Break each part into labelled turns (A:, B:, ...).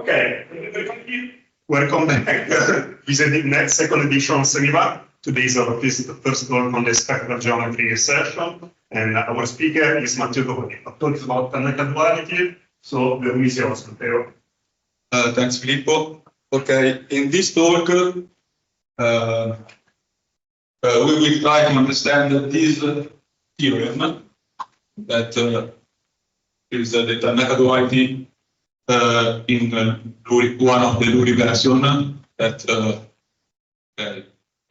A: Okay, everybody, welcome back. This is the second edition of Seminar. Today is our first talk on the spectral geometry session, and our speaker is Matteo Doni. Our talk is about Tannaka duality, so the room is yours, Matteo.
B: Thanks, Filippo. Okay, in this talk, we will try to understand this theorem that is the Tannaka duality in one of the Luri version that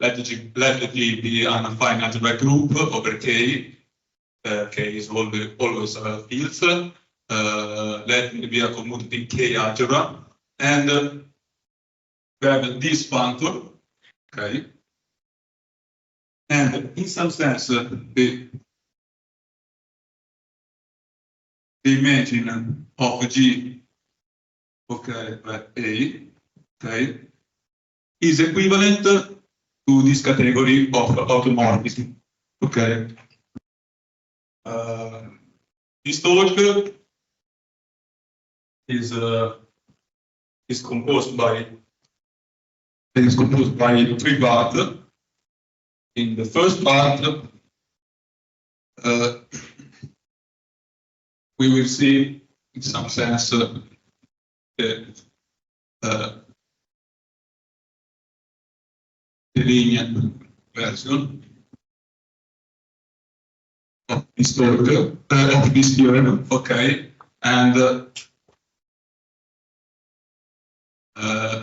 B: let it be an affine algebraic group over K. K is always fields. Let it be a commutative K algebra, and we have this functor, okay, and in some sense the imagine of G, okay, A, okay, is equivalent to this category of automorphism, okay. This talk is composed by three parts. In the first part, we will see, in some sense, the linear version of this talk, of this theorem, okay, and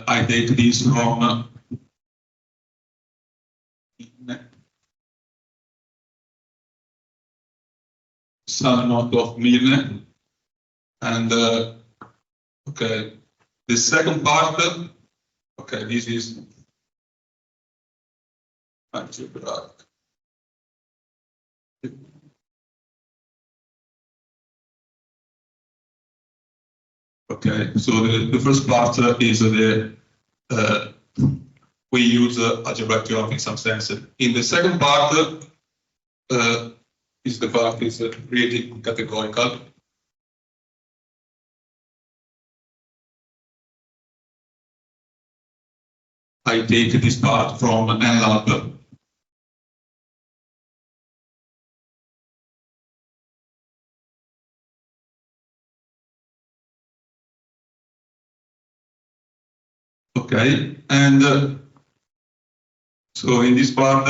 B: I take this from some note of Milne, and okay, the second part, okay, this is algebraic. Okay, so the first part is we use algebraic geometry in some sense. In the second part is the part is really categorical. I take this part from NLab. Okay, and so in this part,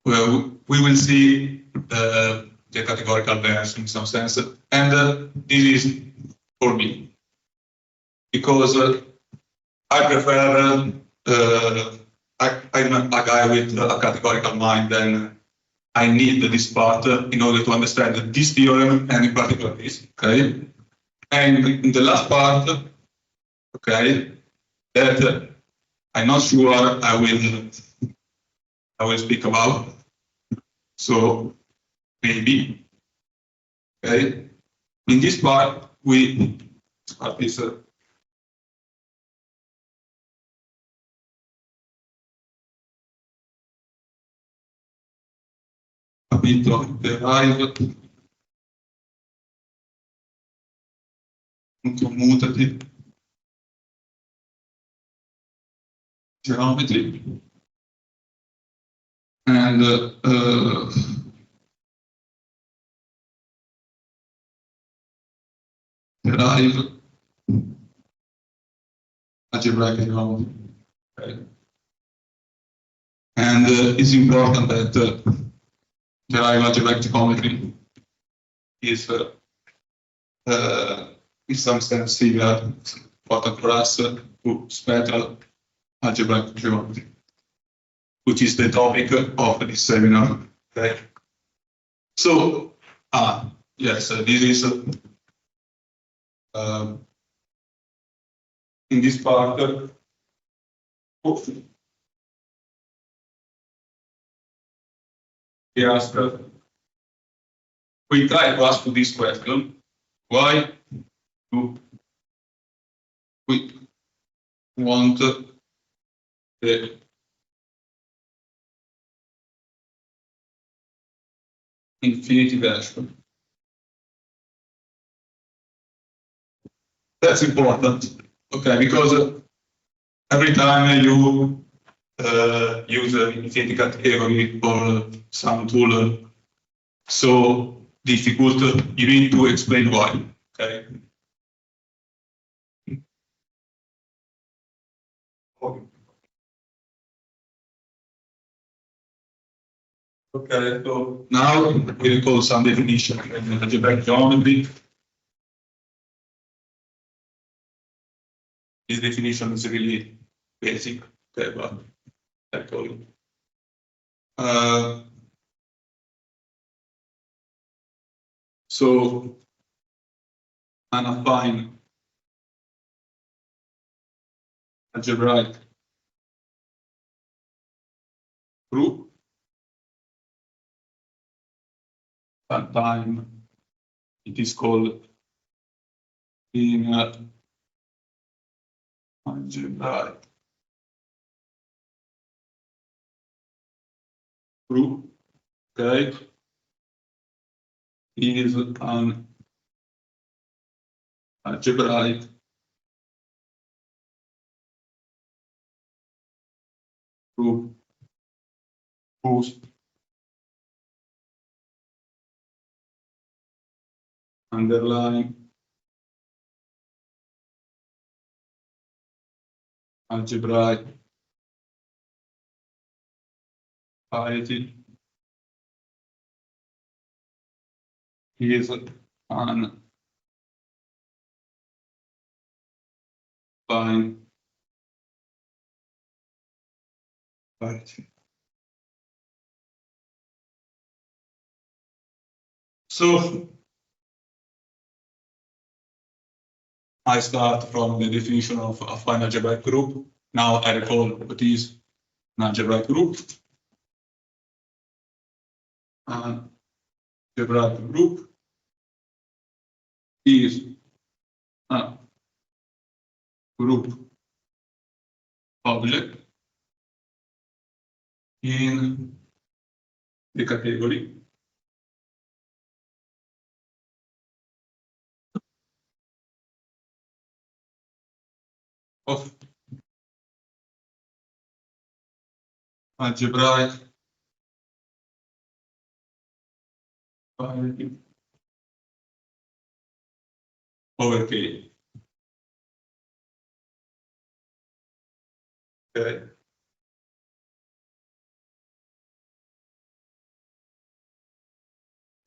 B: well, we will see the categorical version in some sense, and this is for me because I prefer. I'm a guy with a categorical mind, and I need this part in order to understand this theorem and in particular this. Okay, and in the last part, okay, that I'm not sure I will speak about. So maybe, okay, in this part we start this a bit of derived commutative geometry, and derive algebraic geometry. Okay. And it's important that derive algebraic geometry is in some sense similar, important for us, to spectral algebraic geometry, which is the topic of this seminar. Okay. So, yes, this is in this part. We try to ask this question: why do we want the infinity version? That's important. Okay, because every time you use an infinity category or some tool so difficult, you need to explain why. Okay. Okay, so now we recall some definition in algebraic geometry. This definition is really basic, okay, but I call it. So an affine algebraic group, sometimes it is called in algebraic group, okay, is an algebraic group whose underlying algebraic parity is an affine parity. So I start from the definition of a affine algebraic group. Now I recall what is an algebraic group. An algebraic group is a group object in the category of algebraic parity over K. Okay.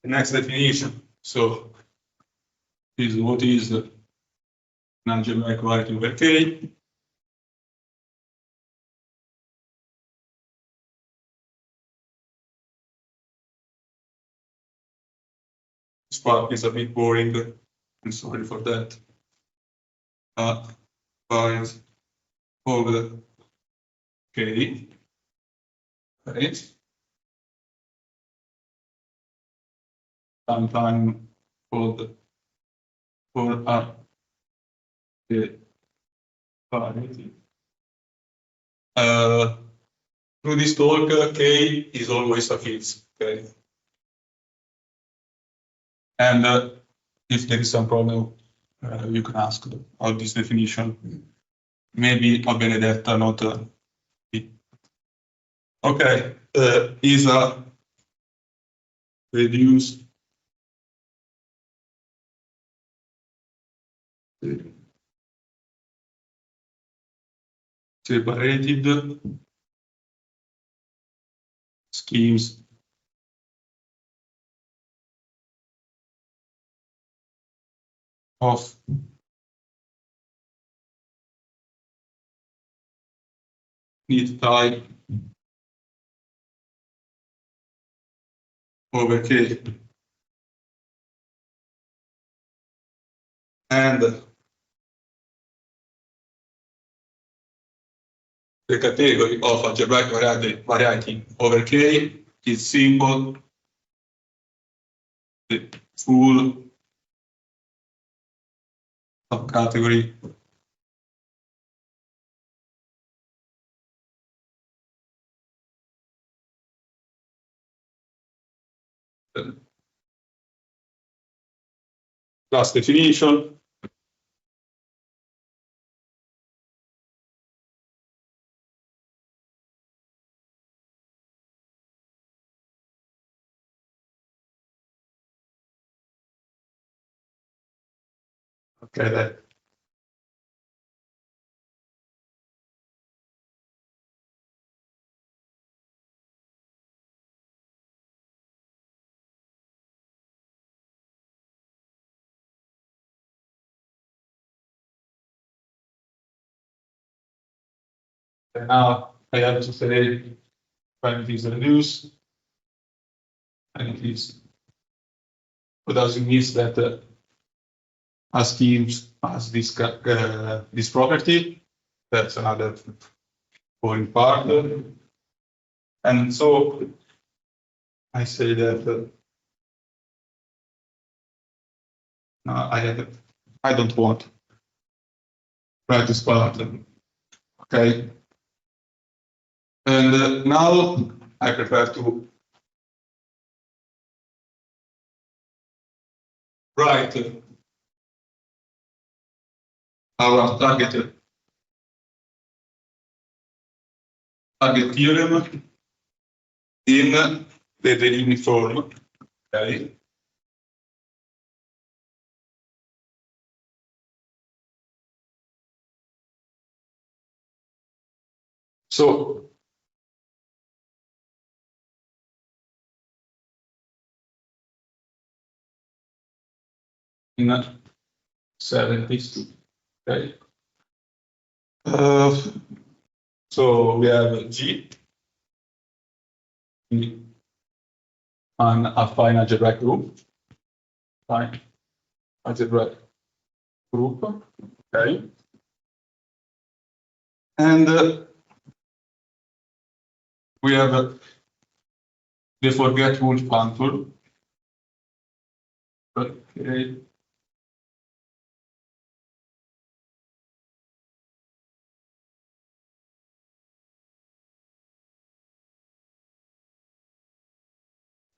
B: The next definition. So is what is an algebraic parity over K. This part is a bit boring. I'm sorry for that. Parity over K. Right. Sometimes called for the parity. Through this talk, K is always a fixed. Okay. And if there is some problem, you can ask about this definition. Maybe a Benedetta, not okay. Is a reduced separated schemes of neat type over K. And the category of algebraic variety over K is simple, the full subcategory last definition. Okay, that. And now I have to say when it is reduced, and it is. What does it mean that ASCII has this property? That's another boring part. And so I say that I don't want to write this part. Okay. And now I prefer to write our target theorem in the deriving form. Okay. So in 70s, okay. So we have G and a fine algebraic group. Fine algebraic group. Okay. And we have the forgetful factor. Okay.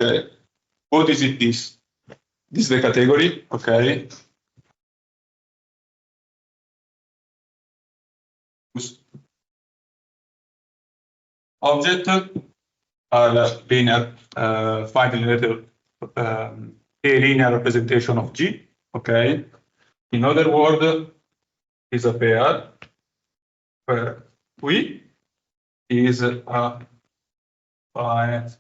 B: Okay. What is it? This is the category. Okay. Object are linear, finely related, a linear representation of G. Okay. In other words, is a pair where V is a finite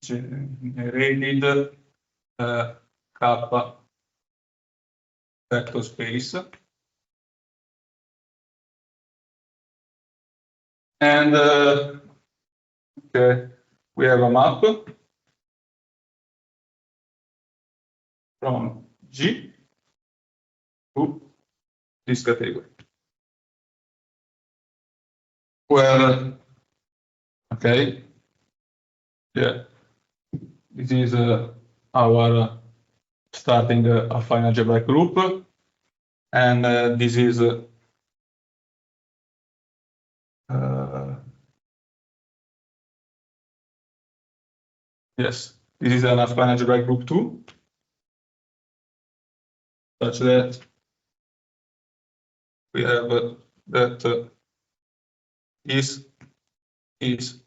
B: generated kappa vector space. And okay, we have a map from G to this category. Where, okay, yeah, this is our starting affine algebraic group, and this is yes, this is an affine algebraic group 2, such that we have that this is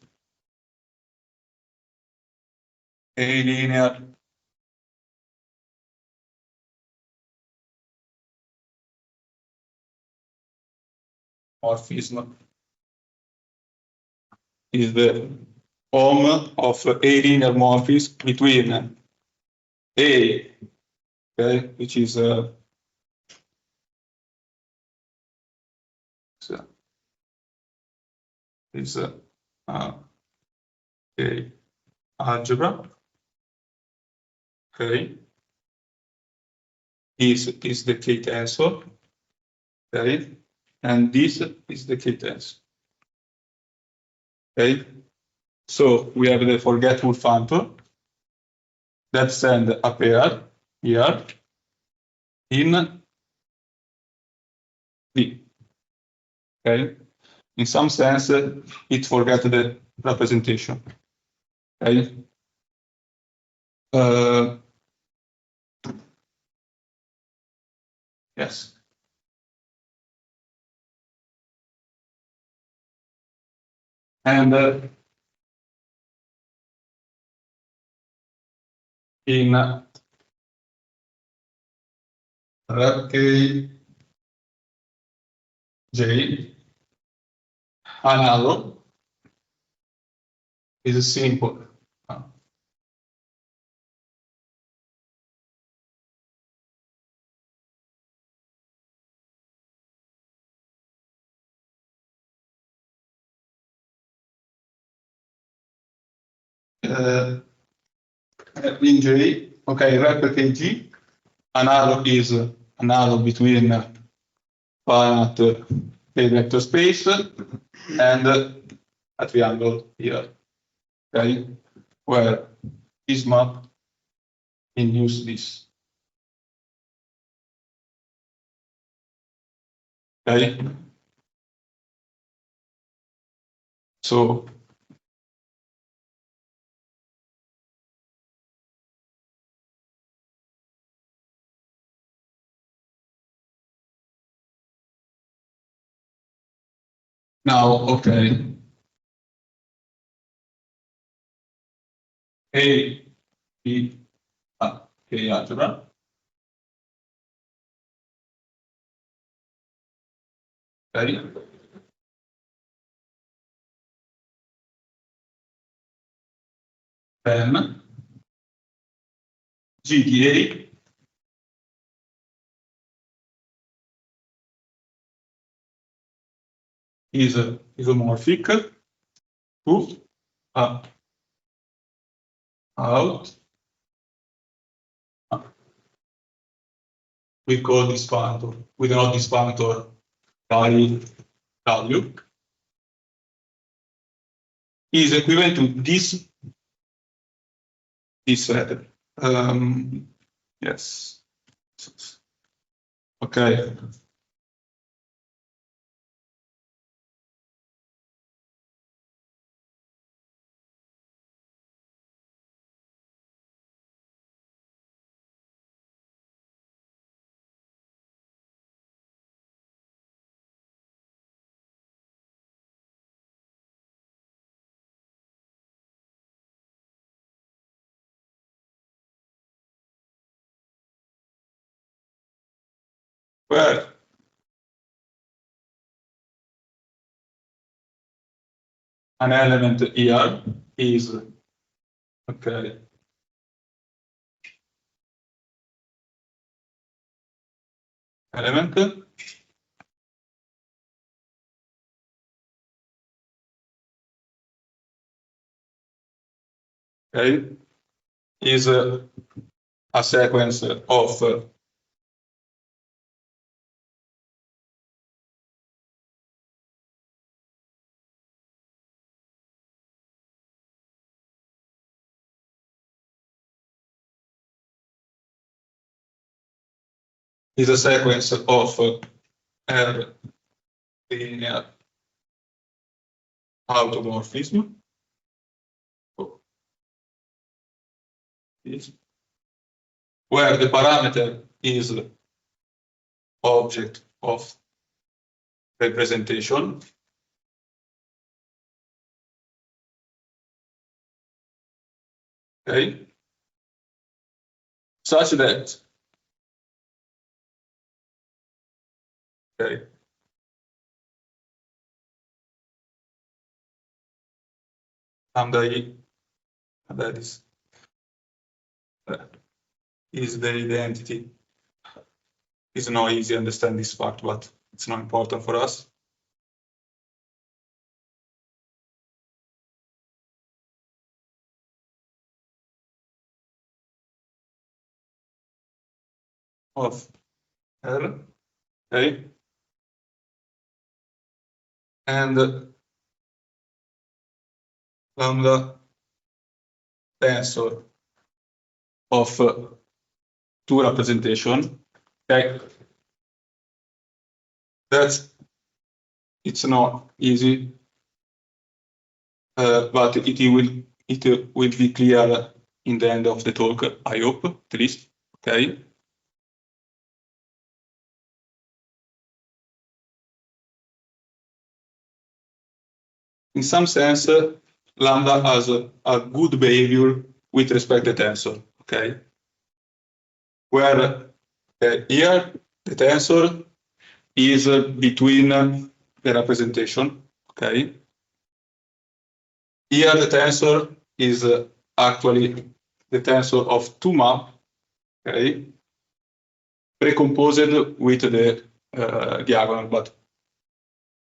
B: a linear morphism, is the form of a linear morphism between A, okay, which is a algebra, okay, is the K-tensor, okay, and this is the K-tensor, okay. So we have the forgetful factor that send a pair here in V, okay. In some sense, it forgets the representation, okay. Yes. And in K J analog is simple. In J, okay, replicate G. Analog is analog between finite K vector space and a triangle here, okay, where this map induce this. Okay, so now, okay, A, B, K algebra. Okay. Then GDA is isomorphic to out. We call this functor. We denote this functor by W. Is equivalent to this set. Yes. Okay. Where an element here is okay. Element okay is a sequence of R linear automorphism. Where the parameter is object of representation. Okay. Such that okay. That is the identity. It's not easy to understand this part, but it's not important for us. Of R, okay, and lambda tensor of two representation. Okay, it's not easy, but it will be clear in the end of the talk. I hope, at least. Okay. In some sense, lambda has a good behavior with respect to the tensor. Okay, where here the tensor is between the representation, okay? Here the tensor is actually the tensor of two maps, okay? Precomposed with the diagonal, but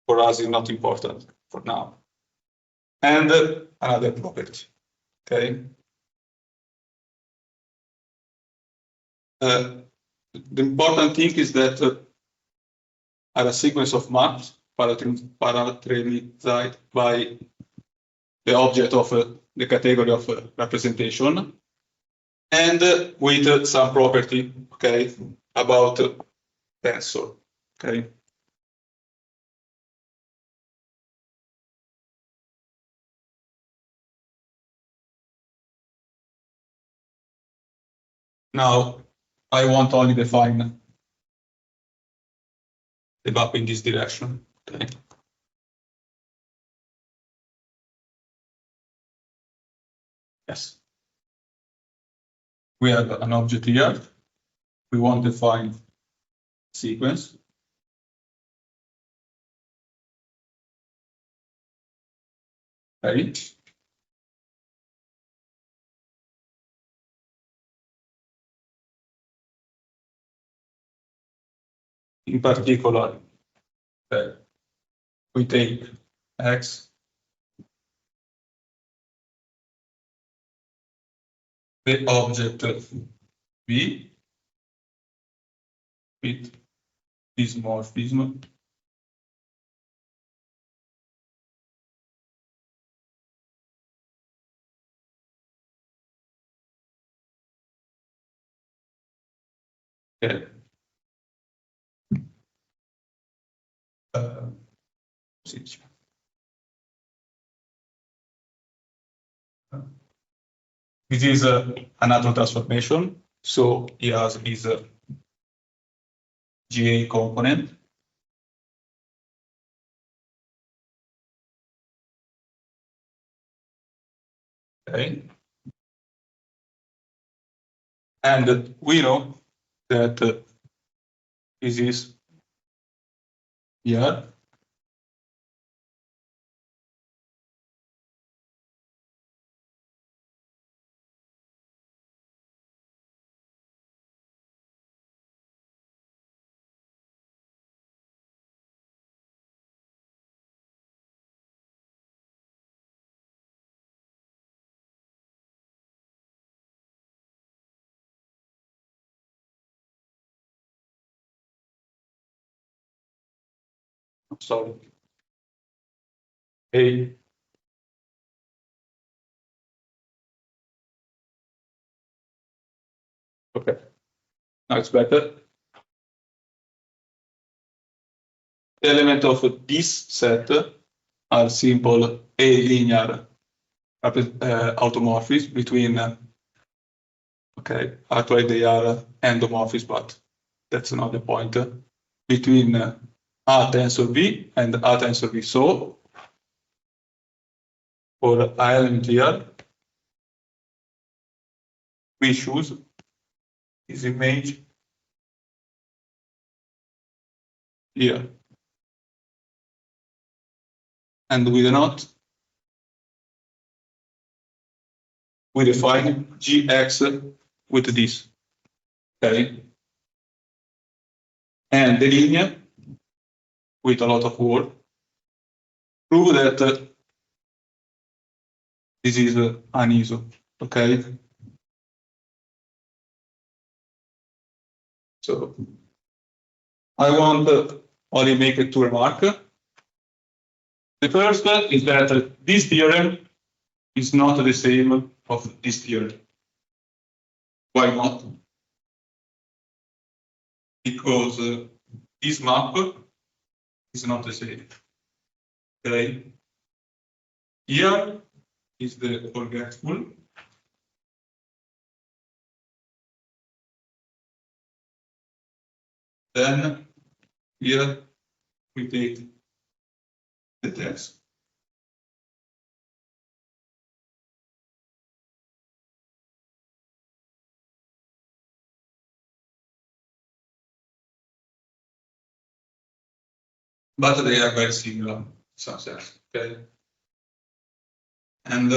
B: for us is not important for now. And another property, okay? The important thing is that are a sequence of maps parameterized by the object of the category of representation, and with some property, okay, about tensor, okay. Now, I want only define the map in this direction, okay. Yes. We have an object here. We want to define sequence. Okay. In particular, we take X, the object V with this morphism. Okay. This is a natural transformation, so it has this GA component. Okay. And we know that this is here. Sorry. A. Okay. Now it's better. The element of this set are simple A-linear automorphisms between, okay, actually they are endomorphisms, but that's not the point, between A tensor V and A tensor V. So, for an element here, we choose this image here. And we denote, we define Gx with this, okay? And the linear, with a lot of work, prove that this is an ISO, okay? So I want only make two remarks. The first is that this theorem is not the same of this theorem. Why not? Because this map is not the same. Okay. Here is the forgetful. Then here we take the text. but they are very similar in some sense. Okay, and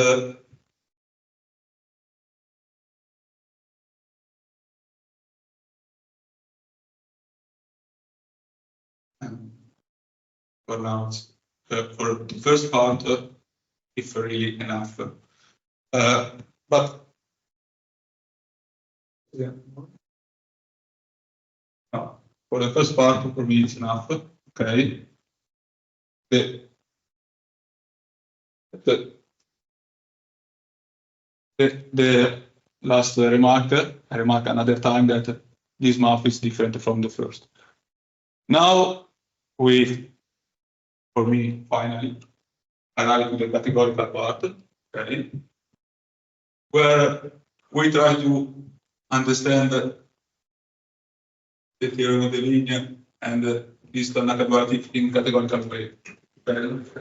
B: for now, for the first part, if really enough. But yeah. No, for the first part, for me, it's enough. Okay. The last remark, I remark another time that this map is different from the first. Now we, for me, finally arrive to the categorical part, okay, where we try to understand the theorem of the linear and this Tannaka duality in categorical way. Okay.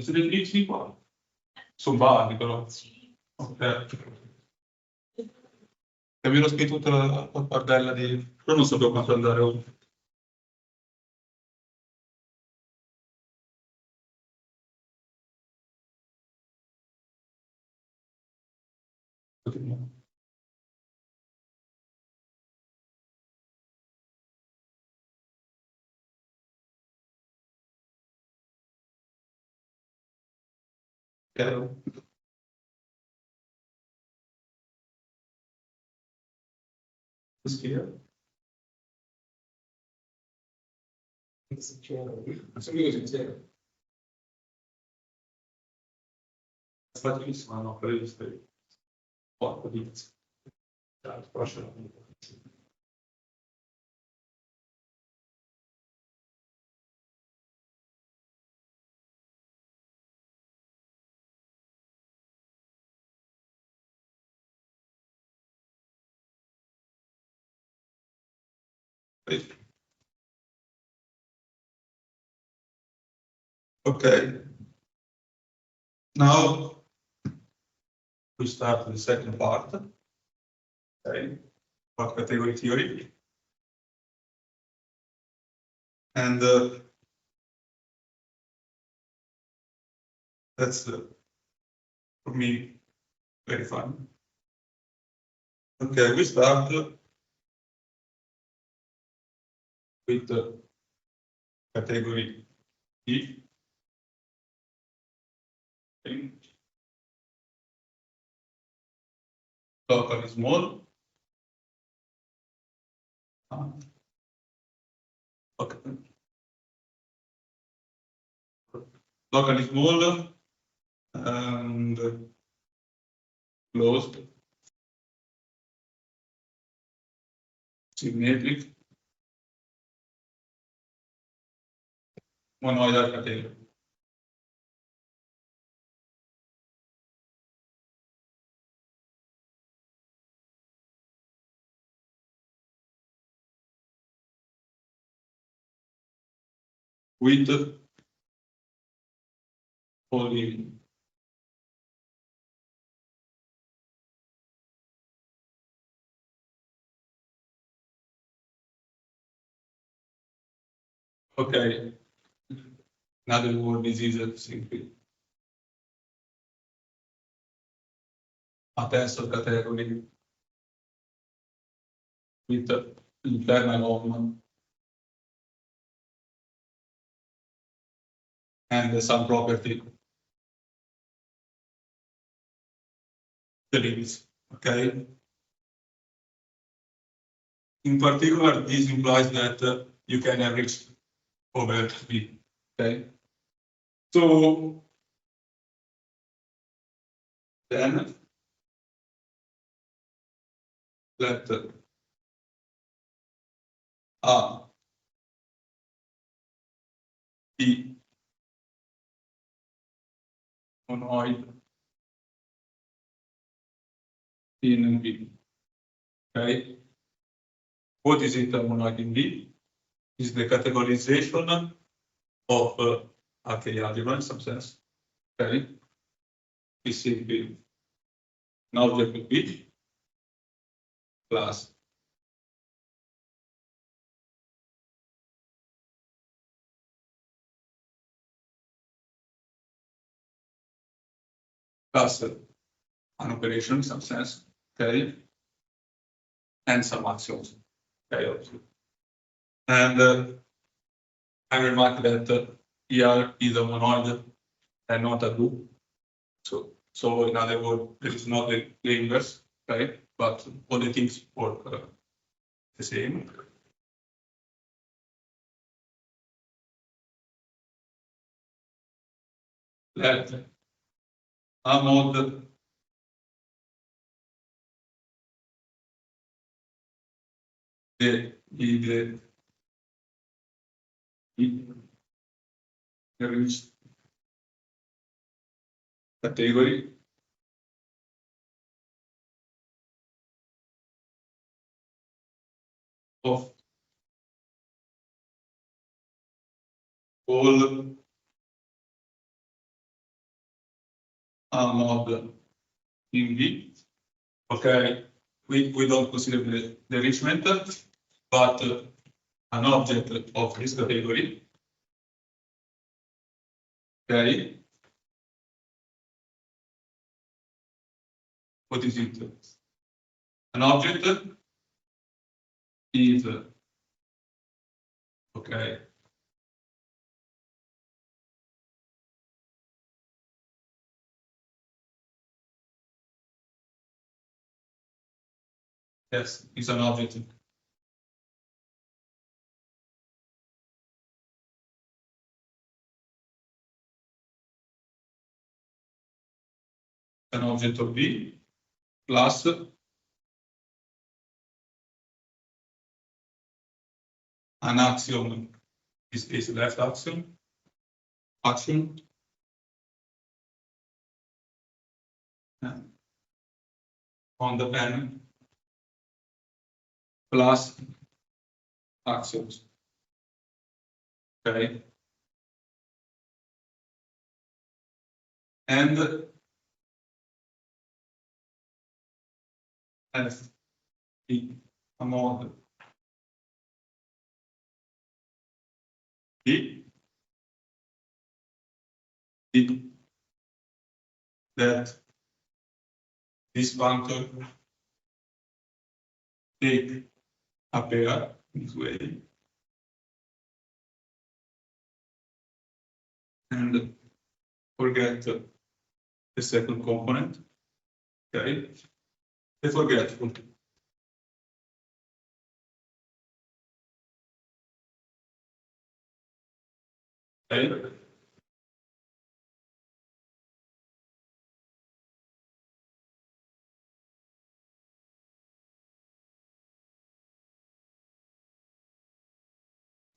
B: Siete ellipsi qua? Sono vari però. Ok. E mi ero scritto tutta la pappardella di... Però non sapevo quanto andare oltre. Chiaro? Schia. Sembra così, sì. Facilissima, no? Per il porco di... Okay. Now we start the second part. Okay. Part category theory. And that's for me very fun. Okay, we start with the category E. Locally small. Okay. Locally small and closed. Symmetric. Monoidal category. With only okay. Another word is easier simply. A tensor category with internal element and some property the limits. Okay. In particular, this implies that you can enrich over B. Okay. So then let the monoid in V. Okay. What is it, a monoid in V? Is the categorization of arcade algebra in some sense. Okay. Is simply an object of V plus an operation in some sense, okay, and some axioms, okay, obviously. And I remark that here is a monoid and not a group. So in other words, this is not the inverse, okay, but all the things work the same. Let a mod the reach category of all a mod in V. Okay, we don't consider the enrichment, but an object of this category. Okay. What is it? An object is okay. Yes, it's an object. An object of V plus an axiom, this is left axiom, on the pen plus axioms. Okay. And F a mod B that this function take a pair this way and forget the second component. Okay, they forget. Okay.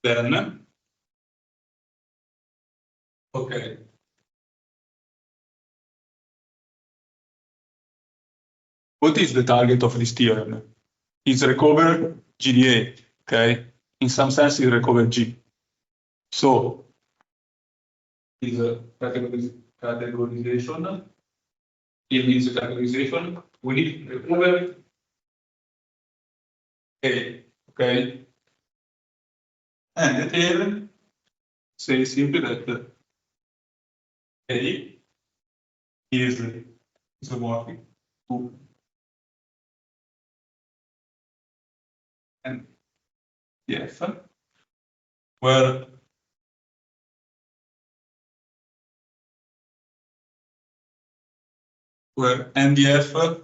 B: Then, okay. What is the target of this theorem? It's recover GDA, okay? In some sense, it recover G. So, is a categorization. In this categorization, we need to recover A, okay? And the theorem says simply that A is isomorphic to and F, where NDF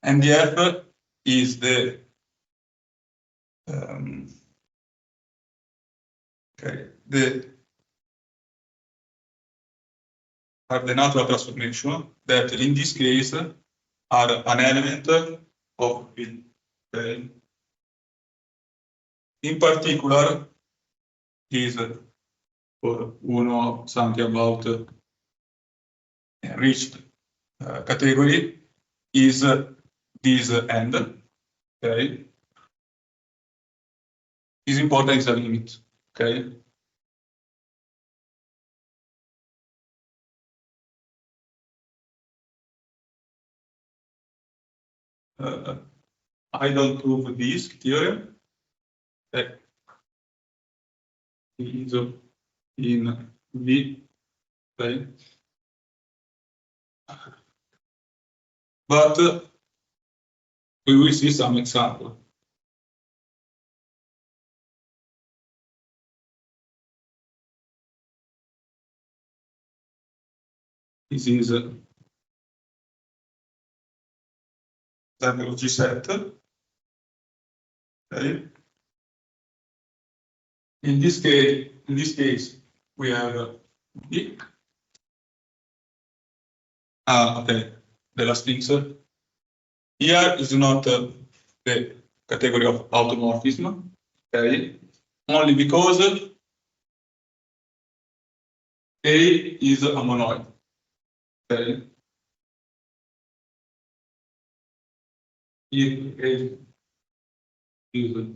B: and the F is the natural transformation that in this case are an element of V. Okay. In particular, is for something about enriched category is this end. Okay, is important is a limit. Okay. I don't prove this theorem. Okay. Is in V. Okay. But we will see some example. This is G set. Okay. In this case, we have B. Okay. The last thing, sir. Here is not the category of automorphism. Okay. Only because A is a monoid. Okay. If A is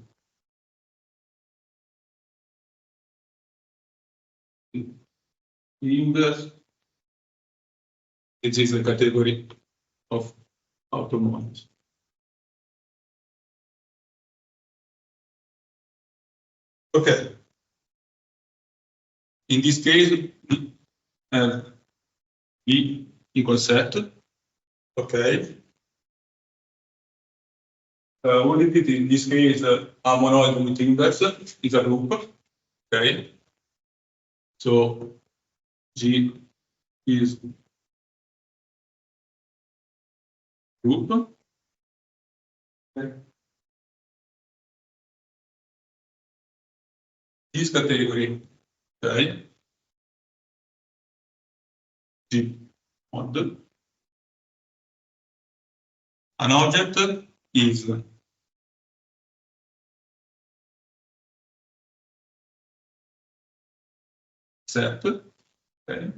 B: inverse, it is a category of automoids. Okay. In this case, B equals set. Okay. What is it in this case? A monoid with inverse is a group. Okay. So G is group. Okay. This category, okay, G mod. An object is set, okay,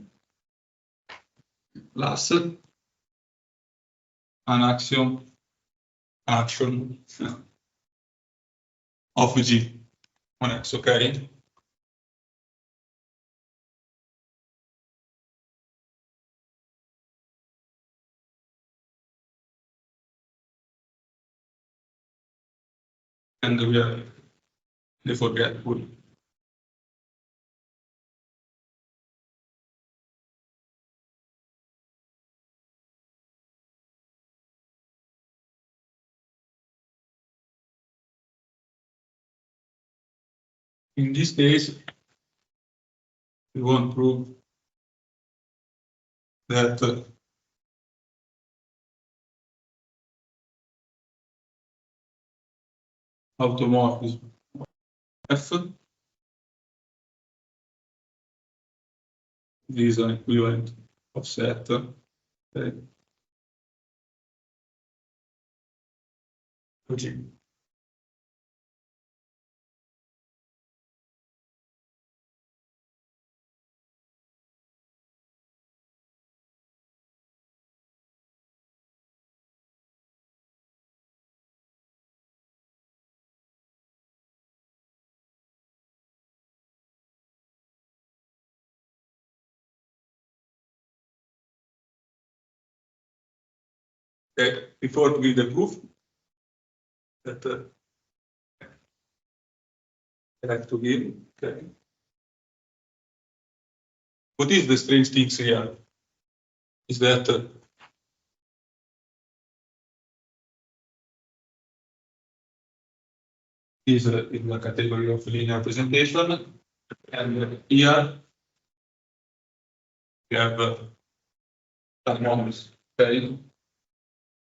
B: plus an action of G on X, okay? And we are the forgetful. In this case, we want to prove that automorphism F is an equivalent of set. Okay. G. Okay. Before we give the proof that I have to give, okay. What is the strange thing here? Is that is in the category of linear representation, and here we have some numbers. Okay,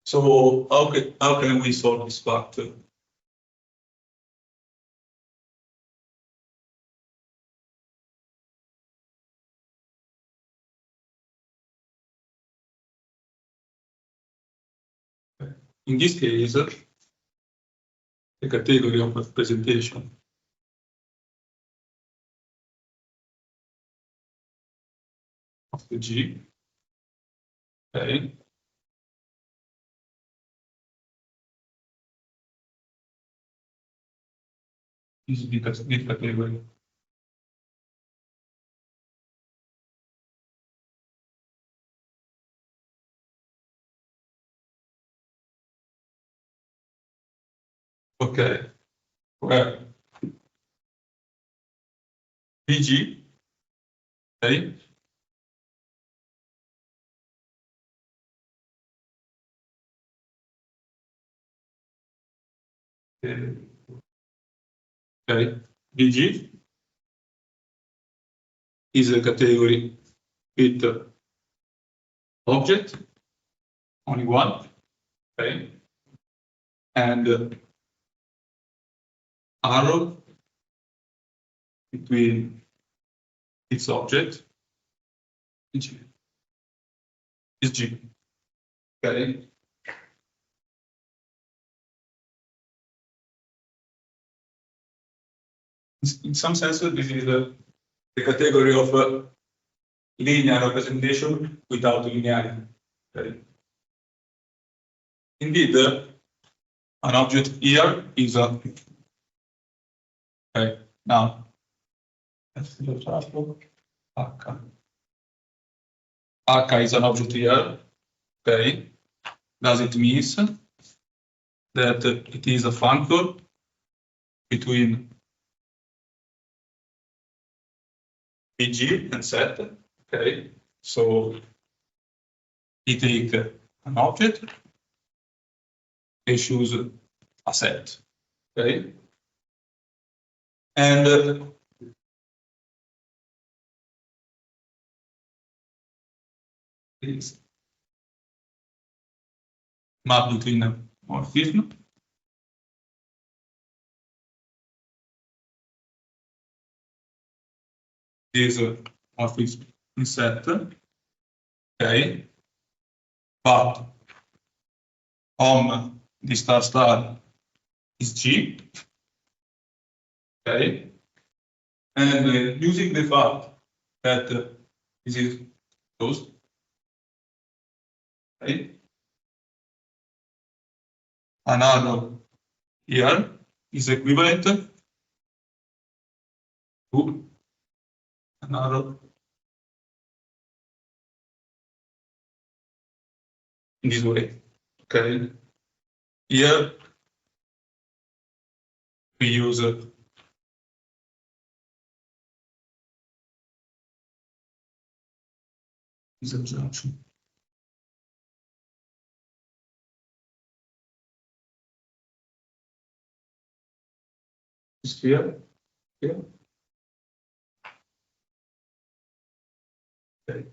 B: So how can we solve this fact? In this case, the category of representation of the G, okay, is the category. Okay, where BG, okay, okay, BG is a category with object, only one, okay, and arrow between its object and G. Is G, okay. In some sense, this is the category of linear representation without linearity. Okay. Indeed, an object here is a. Okay, now let's do the transport. H is an object here. Okay, does it mean that it is a function between PG and set? Okay, so we take an object, we choose a set. Okay, and is map between morphism is morphism in set, okay, but on the star star is G, okay, and using the fact that this is closed, okay, an arrow here is equivalent to an arrow in this way. Okay, here we use this abstraction. Is here, here. Okay.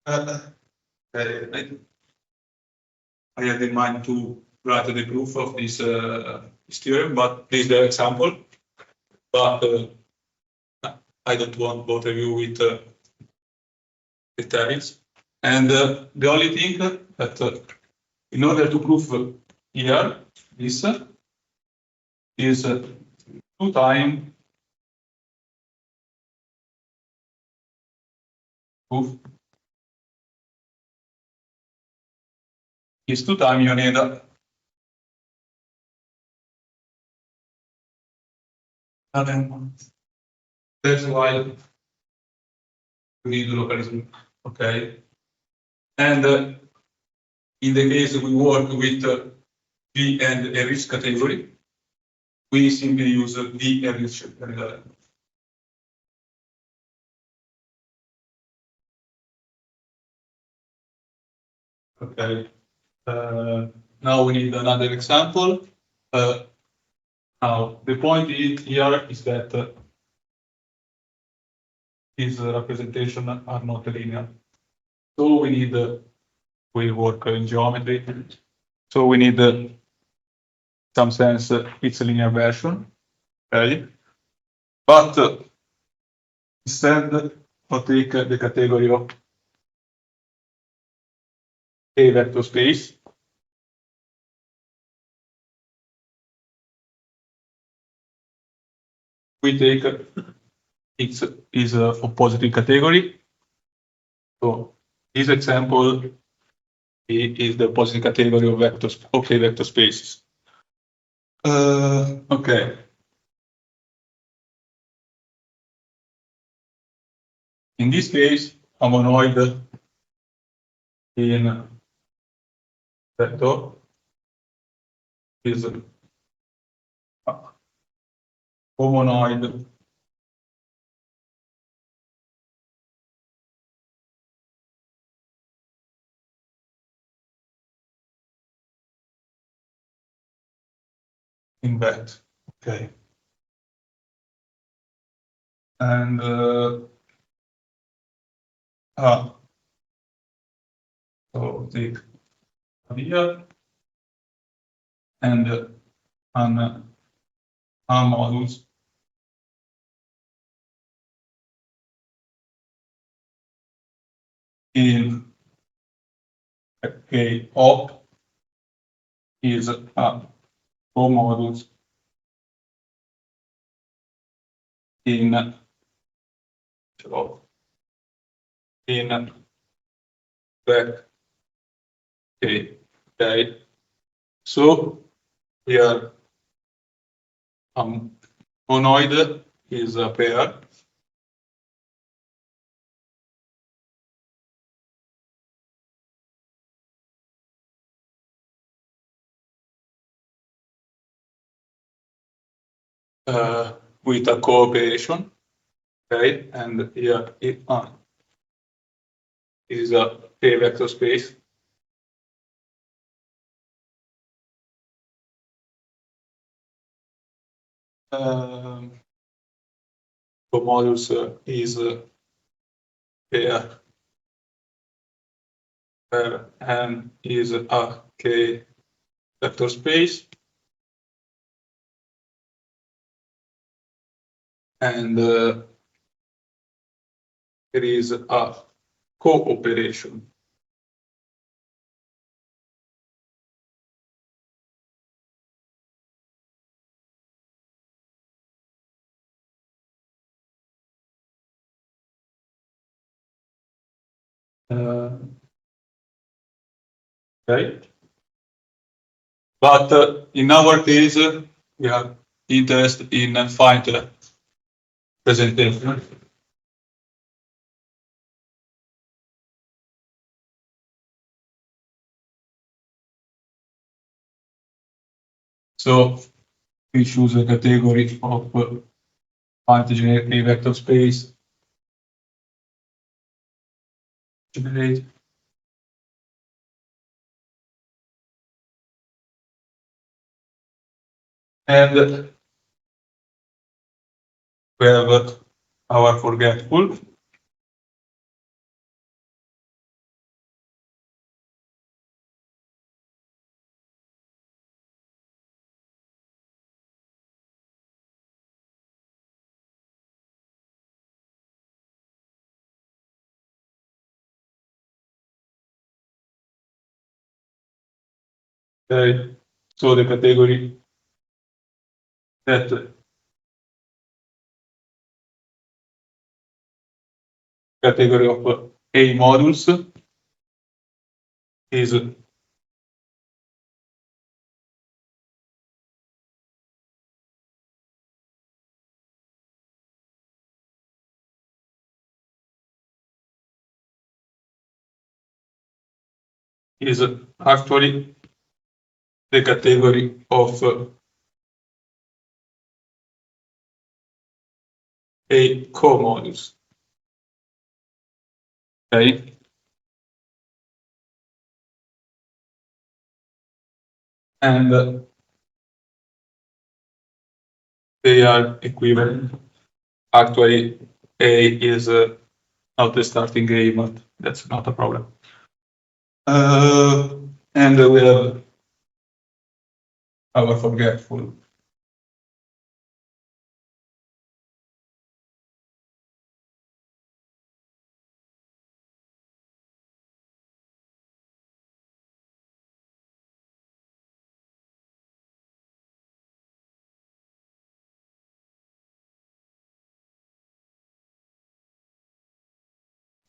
B: I had in mind to write the proof of this, this theorem, but this is the example. But I don't want to bother you with details. And the only thing that in order to prove here this is 2 times proof is 2 times you need that's why we need localism. Okay, and in the case we work with V and enriched category, we simply use V enriched. Okay. Now we need another example. Now the point here is that these representations are not linear, so we need we work in geometry. So we need, some sense, its linear version, okay? But instead, I'll take the category of a vector space. We take X is a positive category. So this example is the positive category of vectors, okay, vector spaces. Okay. In this case, a monoid in vector is a homonoid in vector. Okay. And so take here and an A modulus in K op is a co-modulus in vec K. Okay. So here monoid is a pair. With a cooperation, okay, and here it is a vector space. Modulus is pair and is a K vector space, and there is a cooperation. Okay, but in our case, we are interested in finite presentation. So we choose a category of finite generic vector space. Generate. And we have our forgetful. Okay, so the category that category of A modules is actually the category of A co-modules. Okay. And they are equivalent. Actually, A is not the starting A, but that's not a problem. And we have our forgetful.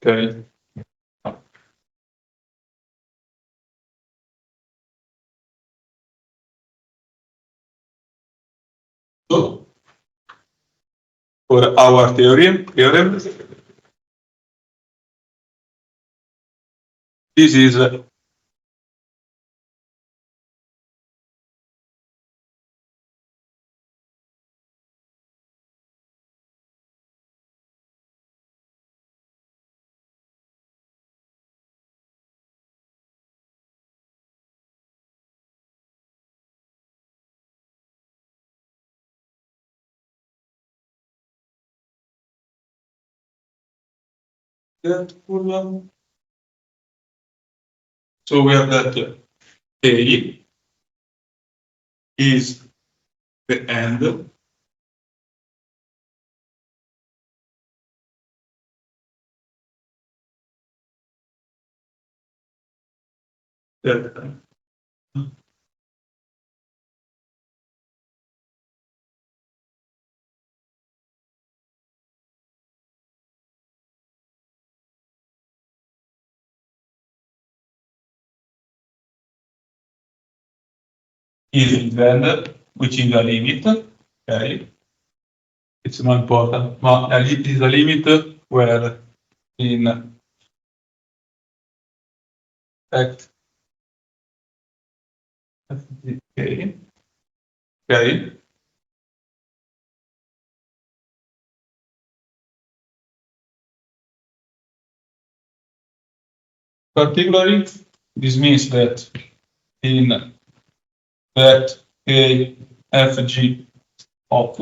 B: Okay. So, for our theorem, this is forgetful. So we have that A is the end. That is the end, which is a limit. Okay. It's more important, but it is a limit where in fact, okay, okay, particularly, this means that in that K F G of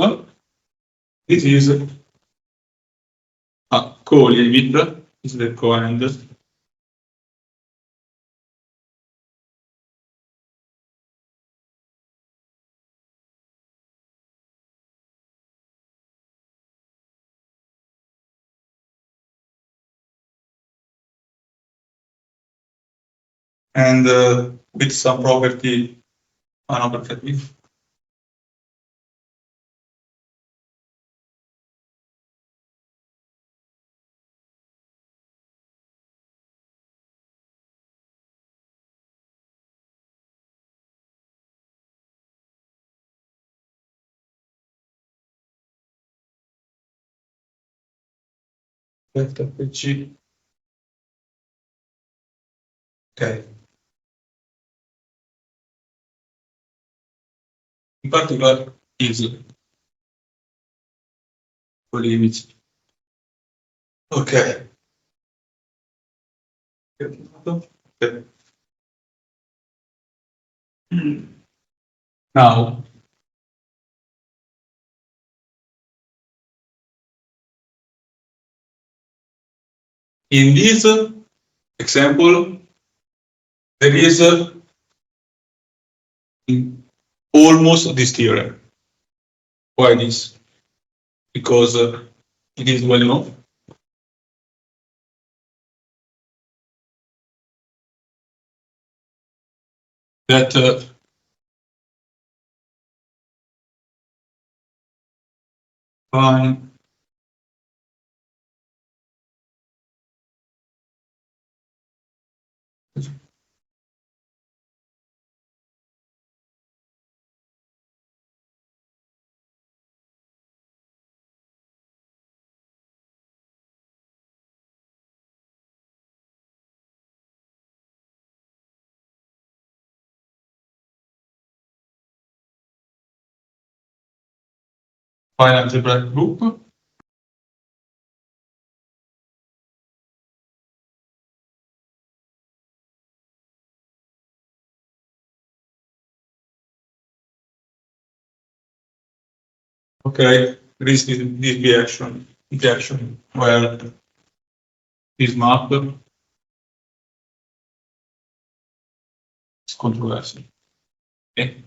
B: this is a co-limit, is the co-end. And with some property, another property. Vector G. Okay. In particular, is co-limit. Okay. Okay. Now, in this example, there is almost this theorem. Why this? Because it is well known that fine algebraic group. Okay, there is this reaction where this map controversial. Okay.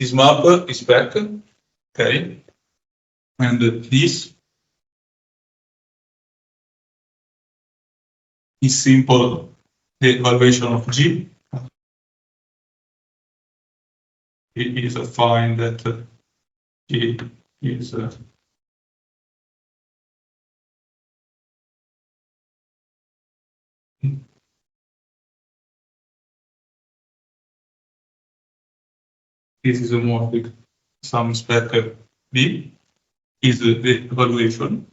B: This map is back, okay, and this is simple, the evaluation of G. It is a find that G is this is a morphic some spec B is the evaluation.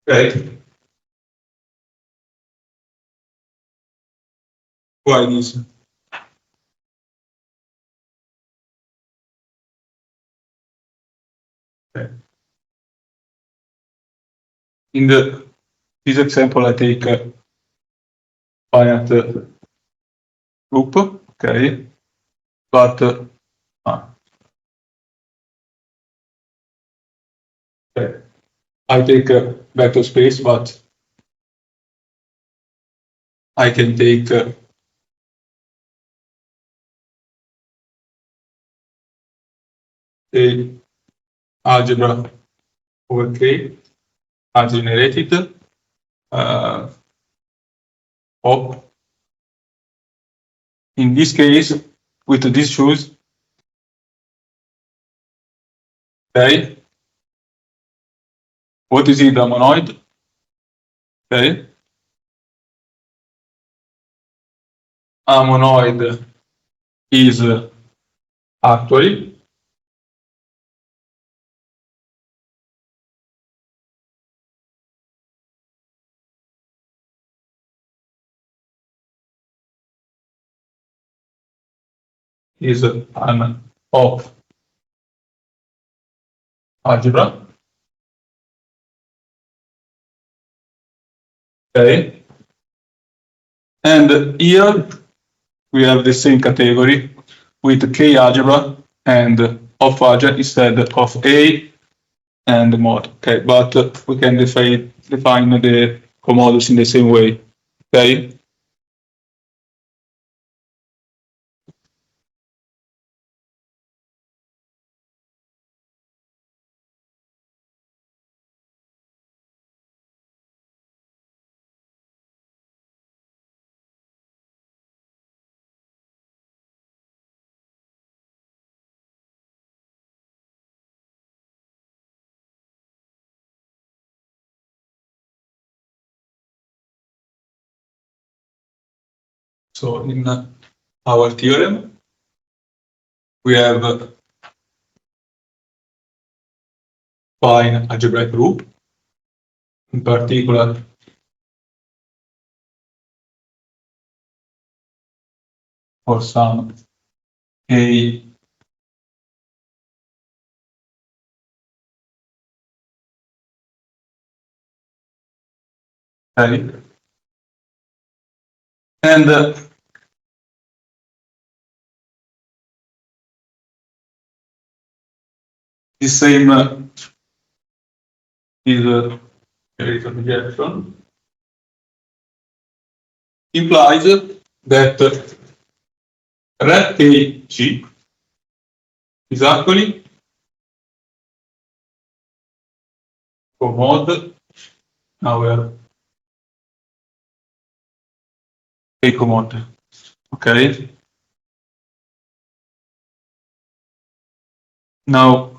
B: Okay. Why this? Okay. In this example, I take a finite group, okay, but okay. I take a vector space, but I can take the algebra over K as generated of, in this case, with these shoes, okay, what is it, a monoid? Okay, a monoid is actually is an of algebra, okay, and here we have the same category with K algebra and of algebra instead of A and mod, okay, but we can define the commodus in the same way, okay. So in our theorem, we have fine algebraic group, in particular for some A okay, and the same is there is a rejection implies that ret G is actually commod. Now we have A commod, okay. Now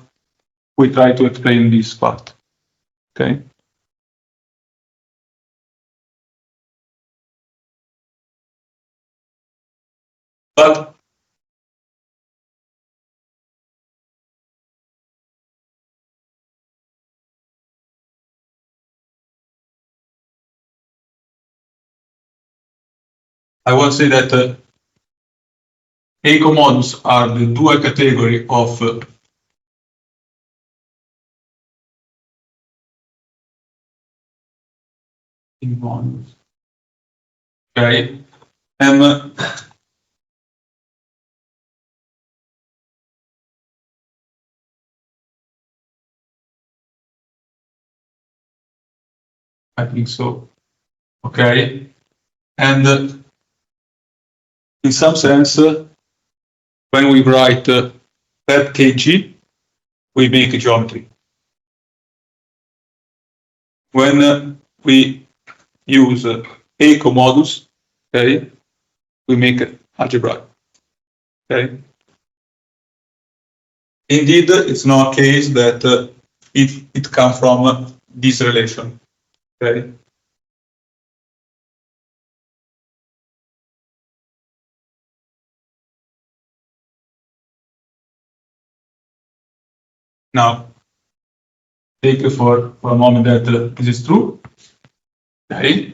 B: we try to explain this part, okay. But I will say that A commodus are the dual category of commodus. Okay, and I think so. Okay, and in some sense, when we write per kg, we make a geometry. When we use A commodus, okay, we make algebra. Okay. Indeed, it's not a case that it comes from this relation. Okay. Now, take for a moment that this is true. Okay.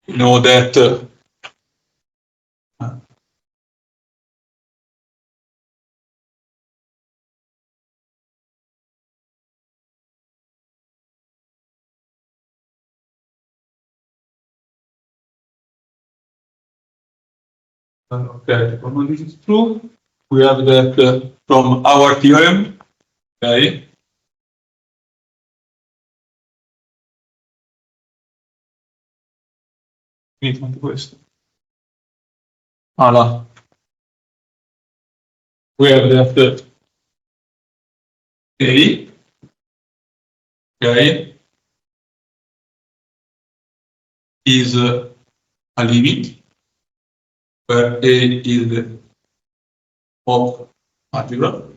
B: You know that okay, when this is true, we have that from our theorem. Okay. Quanto questo? Allora, we have that A, okay, is a limit where A is the of algebra.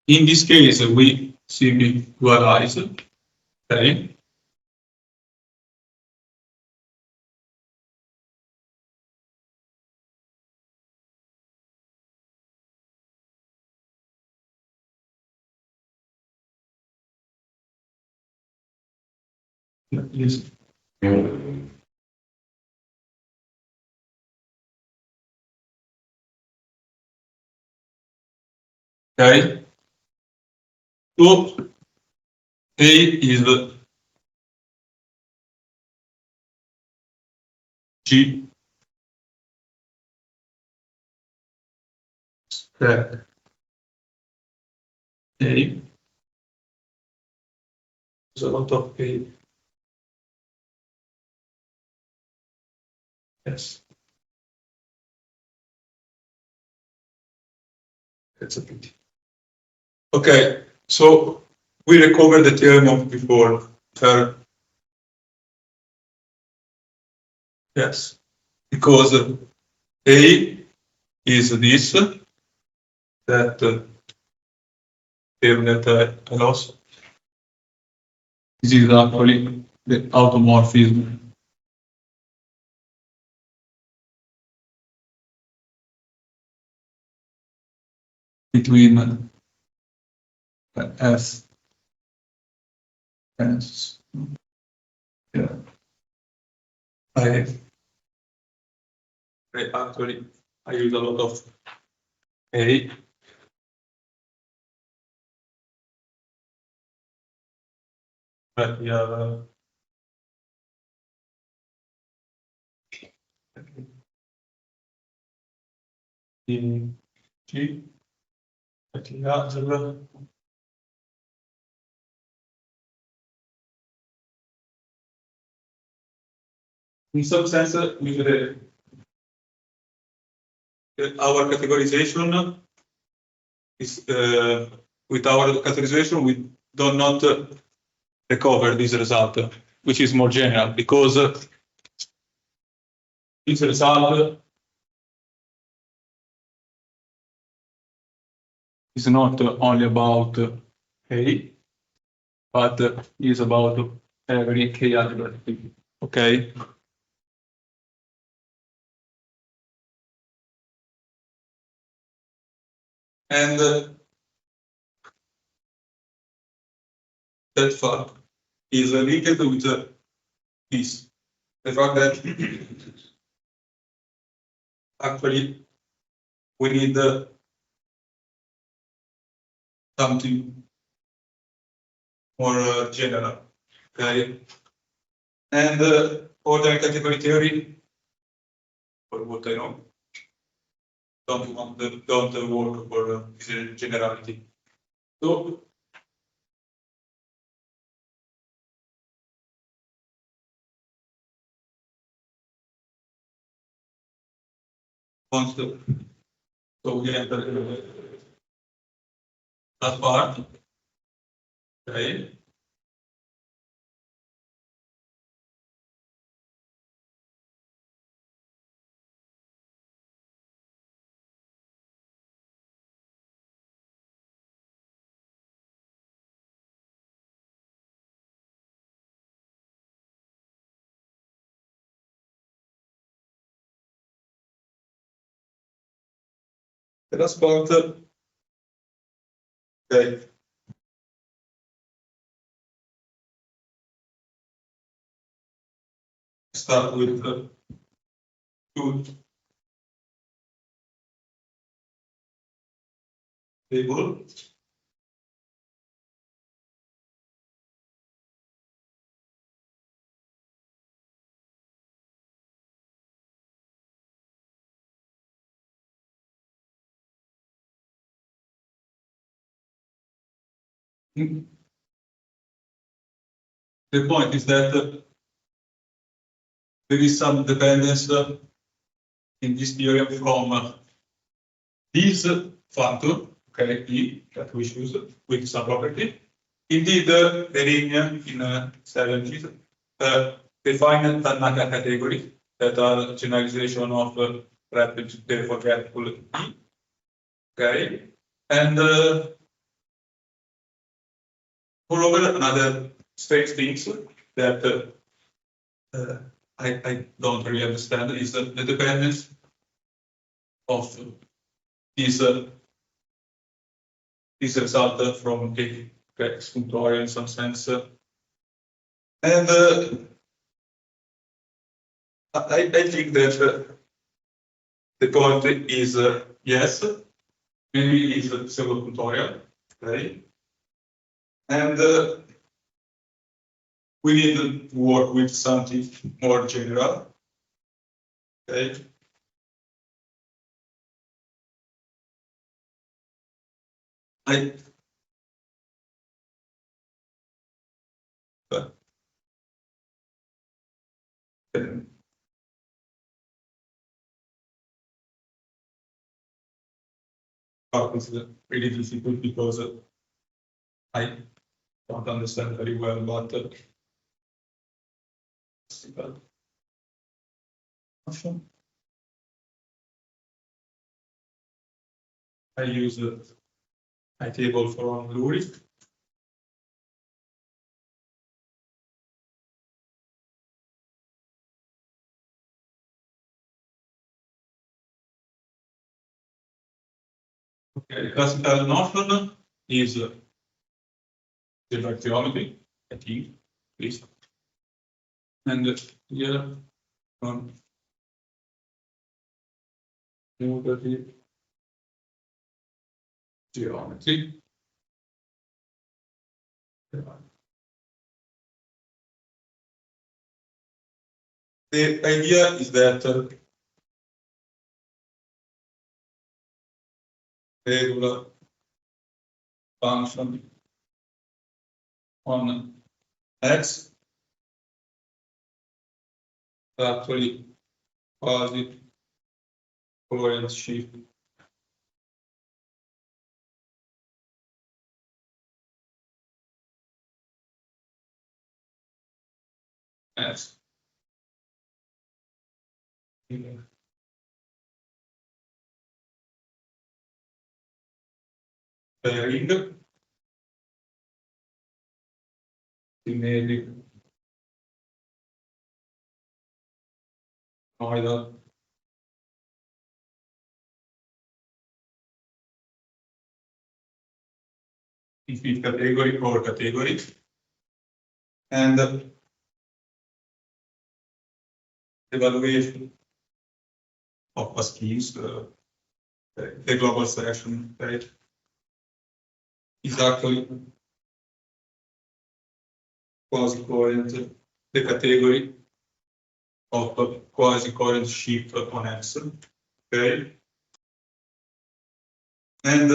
B: In this case, we simply dualize, okay? Yes. Okay. So A is G spec A. There's a lot of A. Yes. That's a pity. Okay, so we recovered the theorem of before. Yes, because A is this, that term that I lost. This is actually the automorphism between S and S. Yeah. I actually use a lot of A. But yeah. In G, algebra. In some sense, with our categorization is with our categorization we do not recover this result, which is more general, because this result is not only about A, but is about every K algebra. Okay. And that fact is linked with this. The fact that actually we need something more general, okay? And order category theory, for what I know, don't work for this generality. So so we enter that part, okay? The last part, okay. Start with two table. The point is that there is some dependence in this theorem from this factor, okay, E, that we choose with some property. Indeed, the ring in 70s define Tannaka category that are generalization of rapid forgetful E, okay, and moreover, another strange things that I don't really understand is the dependence of this result from the tutorial in some sense. And I think that the point is yes, maybe it's a pseudo tutorial, okay? And we need to work with something more general, okay? It's really difficult because I don't understand very well, but I use a table for Luri. Okay, the classical notion is algebraic geometry, I think, at least. And here on algebraic geometry. The idea is that regular function on x actually quasi covariant shift s pairing symmetric noidal infinite category or category, and evaluation of schemes, the global section, right, is actually quasi-coherent, the category of quasi-coherent sheaf on X, okay? And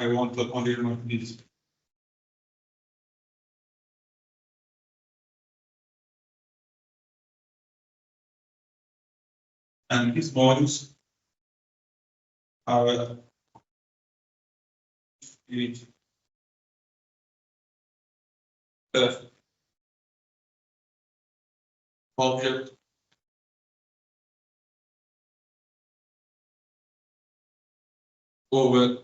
B: I want to only remove this. And these modules are object over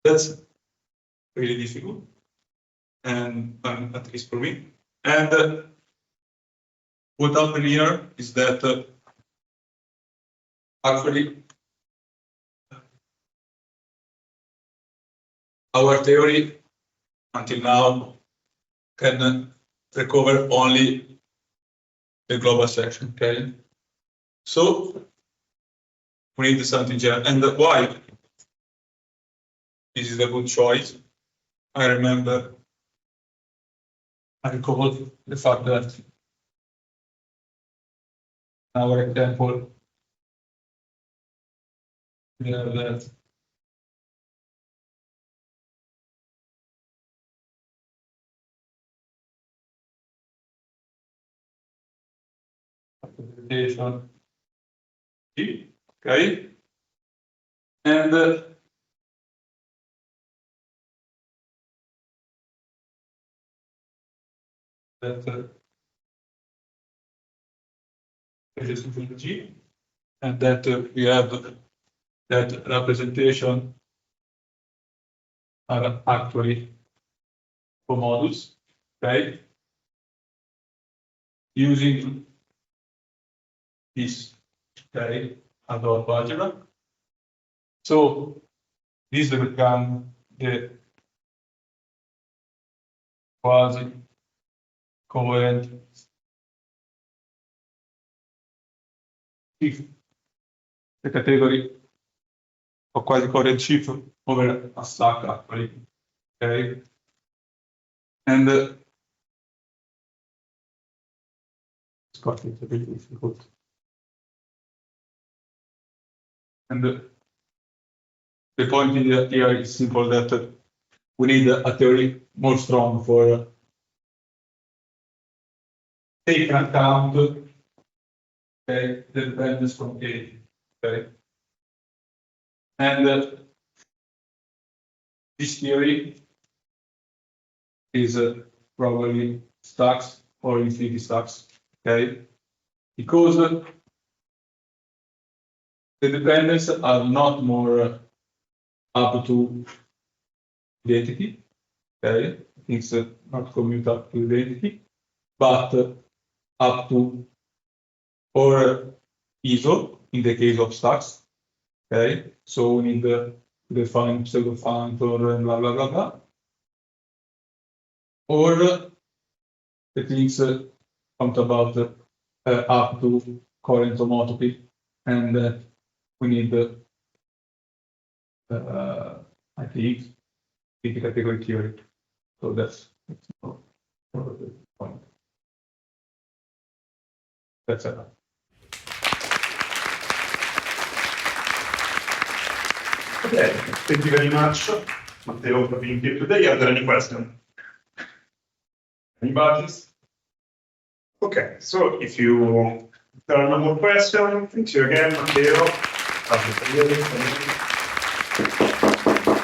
B: that's really difficult, and at least for me. And what happened here is that actually our theory until now can recover only the global section, okay? So we need something general. And why this is a good choice? I recall the fact that in our example we have that representation, okay? And that is G, and that we have that representation are actually commodus, okay? Using this, okay, Adobe algebra. So this will become the quasi-coherent sheaf, the category of quasi-coherent sheaf over a stack actually, okay? And it's got it a bit difficult. And the point here is simple that we need a theory more strong for taking account, okay, the dependence from A, okay? And this theory is probably stacks or infinity stacks, okay? Because the dependence are not more up to identity, okay? It's not commute up to identity, but up to or ISO in the case of stacks, okay? So we need to define pseudo functor and blah blah blah blah. Or the things talked about up to current homotopy, and we need I think the category theory. So that's the point. That's it.
A: Okay, thank you very much, Matteo, for being here today. Are there any questions? Anybody? Okay, so if there are no more questions, thank you again, Matteo.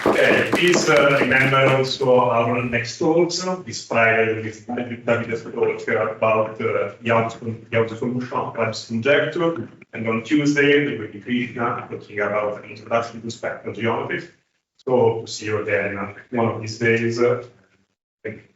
A: Okay, please remember also our next talks this Friday with Davide's talk about the auto solution of Krebs conjecture, and on Tuesday we will be Krishna talking about an introduction to spectral geometry. So to see you again one of these days. Thank you.